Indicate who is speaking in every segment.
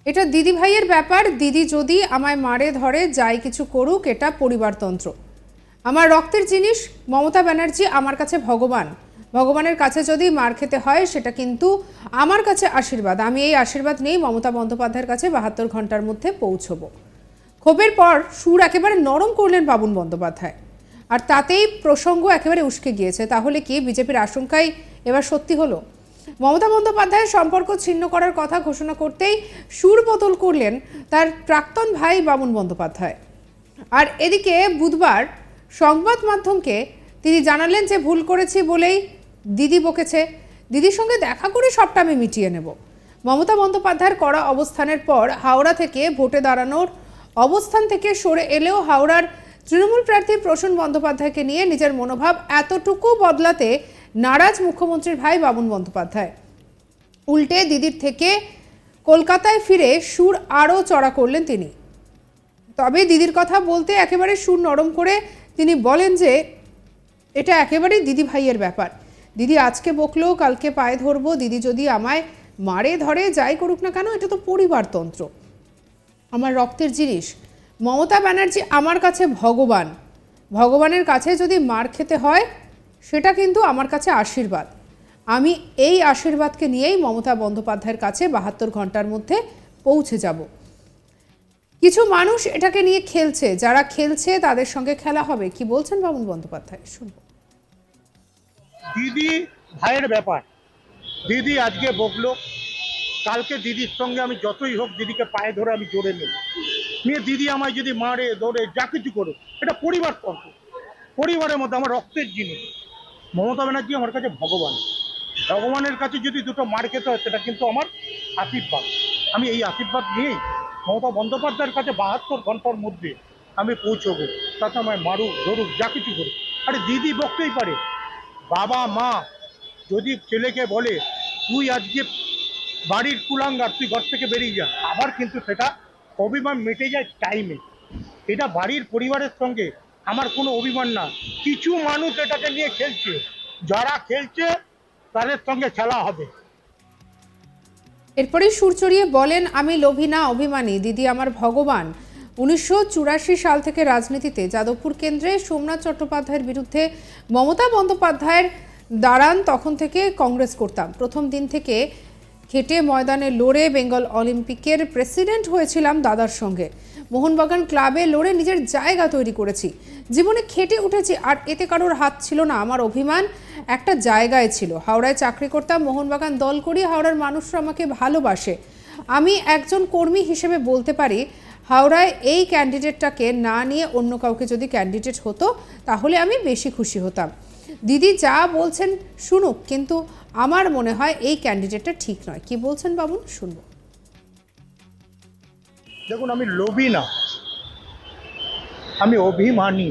Speaker 1: এটা দিদি ভাইয়ের ব্যাপার। দিদি যদি আমায় মারে ধরে যাই কিছু করুক, এটা পরিবারতন্ত্র। আমার রক্তের জিনিস মমতা ব্যানার্জি আমার কাছে ভগবান। ভগবানের কাছে যদি মার খেতে হয় সেটা কিন্তু আমার কাছে আশীর্বাদ। আমি এই আশীর্বাদ নিয়েই মমতা বন্দ্যোপাধ্যায়ের কাছে ৭২ ঘন্টার মধ্যে পৌঁছবো। ক্ষোভের পর সুর একেবারে নরম করলেন বাবুন বন্দ্যোপাধ্যায়, আর তাতেই প্রসঙ্গ একেবারে উস্কে গিয়েছে। তাহলে কি বিজেপির আশঙ্কাই এবার সত্যি হলো? মমতা বন্দ্যোপাধ্যায়ের সম্পর্ক ছিন্ন করার কথা ঘোষণা করতেই সুর বদল করলেন তার প্রাক্তন ভাই বাবুন বন্দ্যোপাধ্যায়। আর এদিকে বুধবার সংবাদ মাধ্যমকে তিনি জানালেন যে ভুল করেছি বলেই দিদি বকেছে, দিদির সঙ্গে দেখা করে সবটা আমি মিটিয়ে নেব। মমতা বন্দ্যোপাধ্যায়ের কড়া অবস্থানের পর হাওড়া থেকে ভোটে দাঁড়ানোর অবস্থান থেকে সরে এলেও হাওড়ার তৃণমূল প্রার্থী প্রসূন বন্দ্যোপাধ্যায়কে নিয়ে নিজের মনোভাব এতটুকু বদলাতে নারাজ মুখ্যমন্ত্রীর ভাই বাবুন বন্দ্যোপাধ্যায়। উল্টে দিদির থেকে কলকাতায় ফিরে সুর আরও চড়া করলেন তিনি। তবে দিদির কথা বলতে একেবারে সুর নরম করে তিনি বলেন যে এটা একেবারেই দিদি ভাইয়ের ব্যাপার। দিদি আজকে বকলো, কালকে পায়ে ধরবো। দিদি যদি আমায় মারে ধরে যাই করুক না কেন, এটা তো পরিবারতন্ত্র। আমার রক্তের জিনিস মমতা ব্যানার্জি আমার কাছে ভগবান। ভগবানের কাছে যদি মার খেতে হয় সেটা কিন্তু আমার কাছে আশীর্বাদ। আমি এই আশীর্বাদকে নিয়েই মমতা বন্দ্যোপাধ্যায়ের কাছে ৭২ ঘন্টার মধ্যে পৌঁছে যাব। কিছু মানুষ এটাকে নিয়ে খেলছে, যারা খেলছে তাদের সঙ্গে খেলা হবে। কি বলছেন বাবুন বন্দ্যোপাধ্যায়, শুনবো।
Speaker 2: দিদি ভাইয়ের ব্যাপার। দিদি আজকে বকলো, কালকে দিদির সঙ্গে আমি যতই হোক দিদিকে পায়ে ধরে আমি জোরে নেব নিয়ে দিদি আমায় যদি মারে ধরে যা কিছু করুক, এটা পরিবারতন্ত্র। পরিবারের মধ্যে আমার রক্তের জিনিস মমতা ব্যানার্জি আমার কাছে ভগবান। ভগবানের কাছে যদি দুটো মার খেতে হয় সেটা কিন্তু আমার আশীর্বাদ। আমি এই আশীর্বাদ নিয়েই মমতা বন্দ্যোপাধ্যায়ের কাছে ৭২ ঘন্টার মধ্যে আমি পৌঁছবো। তাতে আমায় মারুক ধরুক যা কিছু করুক। আরে দিদি বকতেই পারে। বাবা মা যদি ছেলেকে বলে তুই আজকে বাড়ির কুলাঙ্গার, তুই ঘর থেকে বেরিয়ে যা, আবার কিন্তু সেটা অভিমান মিটে যায় টাইমে। এটা বাড়ির পরিবারের সঙ্গে আমার কোনো অভিমান না। কিছু মানুষ এটাকে নিয়ে খেলছে, যারা খেলছে তাদের সঙ্গে খেলা হবে।
Speaker 1: এরপরেই সুর চড়িয়ে বলেন, আমি লোভী না, অভিমানী। দিদি আমার ভগবান। ১৯৮৪ সাল থেকে রাজনীতিতে যাদবপুর কেন্দ্রে সোমনাথ চট্টোপাধ্যায়ের বিরুদ্ধে মমতা বন্দ্যোপাধ্যায়ের দাঁড়ান, তখন থেকে কংগ্রেস করতাম। প্রথম দিন থেকে খেটে ময়দানে লড়ে বেঙ্গল অলিম্পিকের প্রেসিডেন্ট হয়েছিলাম দাদার সঙ্গে। মোহনবাগান ক্লাবে লড়ে নিজের জায়গা তৈরি করেছি। জীবনে খেটে উঠেছি, আর এতে কারোর হাত ছিল না। আমার অভিমান একটা জায়গায় ছিল। হাওড়ায় চাকরি করতাম, মোহনবাগান দল করি। হাওড়ার মানুষরা আমাকে ভালোবাসে। আমি একজন কর্মী হিসেবে বলতে পারি, হাওড়ায় এই ক্যান্ডিডেটটাকে না নিয়ে অন্য কাউকে যদি ক্যান্ডিডেট হতো তাহলে আমি বেশি খুশি হতাম। দিদি যা বলছেন শুনুক, কিন্তু আমার মনে হয় এই ক্যান্ডিডেটটা ঠিক নয়। কি বলছেন বাবুন, শুনবো।
Speaker 2: দেখুন, আমি লোভী না, আমি অভিমানী।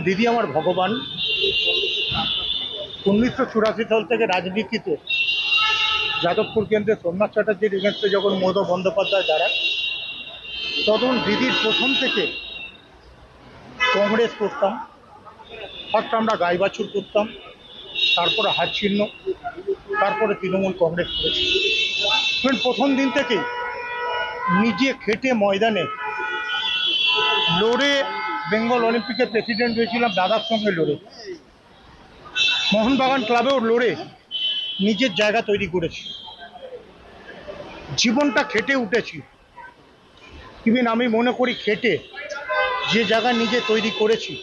Speaker 2: দিদি আমার ভগবান। ১৯৮৪ সাল থেকে রাজনীতিতে যাদবপুর কেন্দ্রে সোমনাথ চ্যাটার্জির এগেন্স্টে যখন মমতা বন্দ্যোপাধ্যায় দাঁড়ায়, তখন দিদির প্রথম থেকে কংগ্রেস করতাম। ফার্স্ট আমরা গাই বাছুর করতাম, তারপরে হাত চিহ্ন, তারপরে তৃণমূল কংগ্রেস করেছি। প্রথম দিন থেকেই নিজে খেটে ময়দানে লড়ে বেঙ্গল অলিম্পিকের প্রেসিডেন্ট হয়েছিলাম দাদার সঙ্গে লড়ে। মোহনবাগান ক্লাবেও লড়ে নিজের জায়গা তৈরি করেছি। জীবনটা খেটে উঠেছি। ইভেন আমি মনে করি খেটে যে জায়গা নিজে তৈরি করেছি,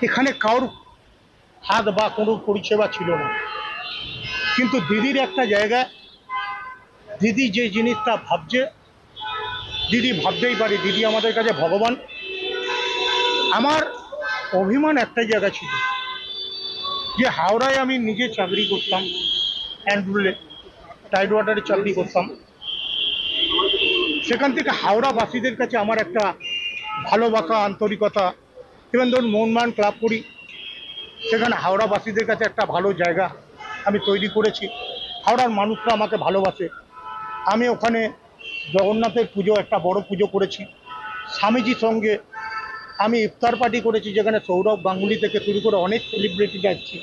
Speaker 2: এখানে কারোর হাত বা কোনো পরিষেবা ছিল না। কিন্তু দিদির একটা জায়গায় দিদি যে জিনিসটা ভাবছে, দিদি ভাবতেই পারি দিদি আমাদের কাছে ভগবান। আমার অভিমান একটা জায়গা ছিল যে হাওড়ায় আমি নিজে চাকরি করতাম, অ্যান্ড্রুলে টাইড ওয়াটারে চাকরি করতাম। সেখান থেকে হাওড়াবাসীদের কাছে আমার একটা ভালোবাসা, আন্তরিকতা। ইভেন ধরুন মোহনবাগান ক্লাব করি, সেখানে হাওড়াবাসীদের কাছে একটা ভালো জায়গা আমি তৈরি করেছি। হাওড়ার মানুষরা আমাকে ভালোবাসে। আমি ওখানে জগন্নাথের পুজো, একটা বড় পুজো করেছি। স্বামীজির সঙ্গে আমি ইফতার পার্টি করেছি, যেখানে সৌরভ গাঙ্গুলি থেকে শুরু করে অনেক সেলিব্রিটি যাচ্ছি।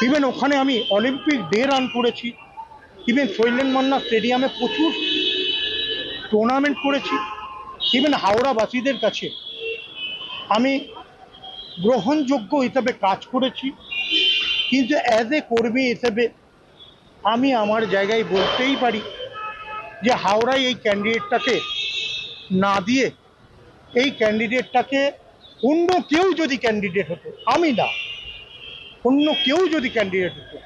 Speaker 2: ইভেন ওখানে আমি অলিম্পিক ডে রান করেছি। ইভেন শৈলেন মান্না স্টেডিয়ামে প্রচুর টুর্নামেন্ট করেছি। ইভেন হাওড়াবাসীদের কাছে আমি গ্রহণযোগ্য হিসেবে কাজ করেছি। কিন্তু অ্যাজ এ কর্মী হিসেবে আমি আমার জায়গায় বলতেই পারি যে হাওড়ায় এই ক্যান্ডিডেটটাকে না দিয়ে এই ক্যান্ডিডেটটাকে অন্য কেউ যদি ক্যান্ডিডেট হতো, আমি না, অন্য কেউ যদি ক্যান্ডিডেট হতো,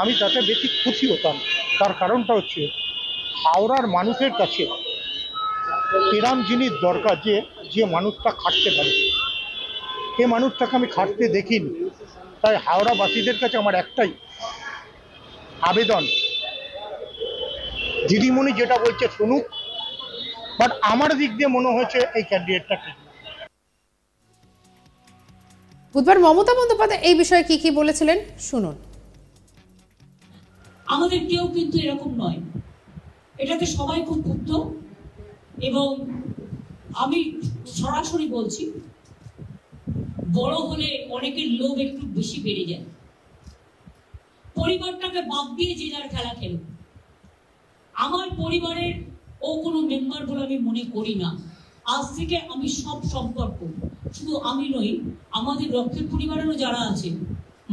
Speaker 2: আমি তাতে বেশি খুশি হতাম। তার কারণটা হচ্ছে হাওড়ার মানুষের কাছে এরম জিনিস দরকার যে মানুষটা খাটতে পারে। এ মানুষটাকে আমি খাটতে দেখিনি। তাই হাওড়াবাসীদের কাছে আমার একটাই আবেদন, দিদিমণি যেটা বলছে শুনুক, বাট আমার দিক দিয়ে মনে হয়েছে এই ক্যান্ডিডেটটা ঠিক।
Speaker 1: বুধবার মমতা বন্দ্যোপাধ্যায় এই বিষয়ে কি বলেছিলেন শুনুন।
Speaker 3: আমাদের কেউ কিন্তু এরকম নয়, এটাতে সবাই খুব ক্ষুব্ধ। এবং আমি সরাসরি বলছি, বড় হলে অনেকের লোভ একটু বেশি বেড়ে যায়। পরিবারটাকে বাদ দিয়ে যে যার খেলা খেলুক। আমার পরিবারের ও কোনো মেম্বার বলে আমি মনে করি না। আজ থেকে আমি সব সম্পর্ক, শুধু আমি নই, আমাদের রক্তের পরিবারেরও যারা আছে,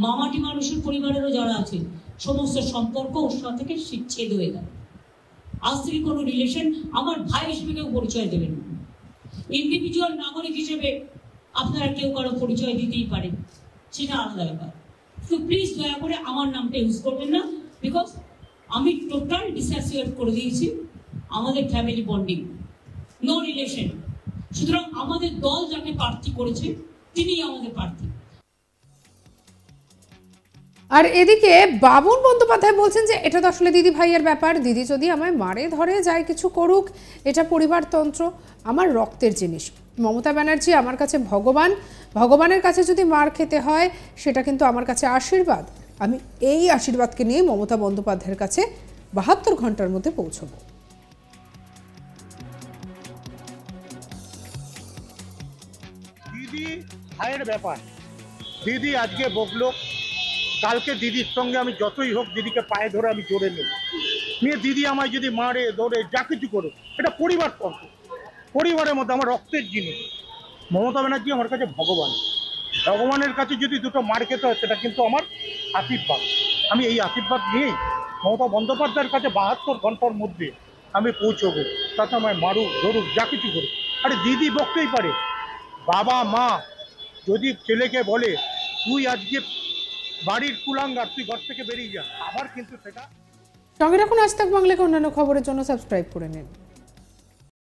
Speaker 3: মামাটি মানুষের পরিবারেরও যারা আছে, সমস্ত সম্পর্ক ওর সাথে থেকে ছেদ হয়ে গেল। আজ থেকে কোনো রিলেশন আমার ভাই হিসেবে কেউ পরিচয় দেবেন না। ইন্ডিভিজুয়াল নাগরিক হিসেবে আপনারা কেউ কারো পরিচয় দিতেই পারে, সেটা আলাদা ব্যাপার। তো প্লিজ দয়া করে আমার নামটা ইউজ করবেন না, বিকজ আমি টোটাল ডিসঅ্যাসোসিয়েট করে দিয়েছি আমাদের ফ্যামিলি বন্ডিং, নো রিলেশন। সুতরাং আমাদের দল যাকে প্রার্থী করেছে তিনিই আমাদের প্রার্থী।
Speaker 1: আর এদিকে বাবুন বন্দ্যোপাধ্যায় বলছেন যে এটা তো আসলে দিদি ভাইয়ের ব্যাপার, দিদি যদি আমায় মারে ধরে যাই কিছু করুক, এটা পরিবারতন্ত্র, আমার রক্তের জিনিস। মমতা ব্যানার্জি আমার কাছে ভগবান, ভগবানের কাছে যদি মার খেতে হয় সেটা কিন্তু আমার কাছে আশীর্বাদ। আমি এই আশীর্বাদকে নিয়ে মমতা বন্দ্যোপাধ্যায়ের কাছে 72 ঘন্টার মধ্যে পৌঁছবো।
Speaker 2: দিদি ভাইয়ের ব্যাপার, দিদি আজকে বকলো, কালকে দিদির সঙ্গে আমি যতই হোক দিদিকে পায়ে ধরে আমি জোরে নেব নিয়ে দিদি আমায় যদি মারে ধরে যা কিছু করুক, এটা পরিবারতন্ত্র। পরিবারের মধ্যে আমার রক্তের জিনিস। মমতা ব্যানার্জি আমার কাছে ভগবান। ভগবানের কাছে যদি দুটো মার খেতে হয় সেটা কিন্তু আমার আশীর্বাদ। আমি এই আশীর্বাদ নিয়েই মমতা বন্দ্যোপাধ্যায়ের কাছে 72 ঘন্টার মধ্যে আমি পৌঁছবো। তাতে আমায় মারুক ধরুক যা কিছু করুক। আরে দিদি বকতেই পারে, বাবা মা যদি ছেলেকে বলে তুই আজকে বাড়ির কুলাঙ্গার, তুই ঘর থেকে বেরিয়ে যা, আবার কিন্তু সেটা।
Speaker 1: সঙ্গে রাখুন আজ তাক বাংলাকে অন্যান্য খবরের জন্য সাবস্ক্রাইব করে নিন।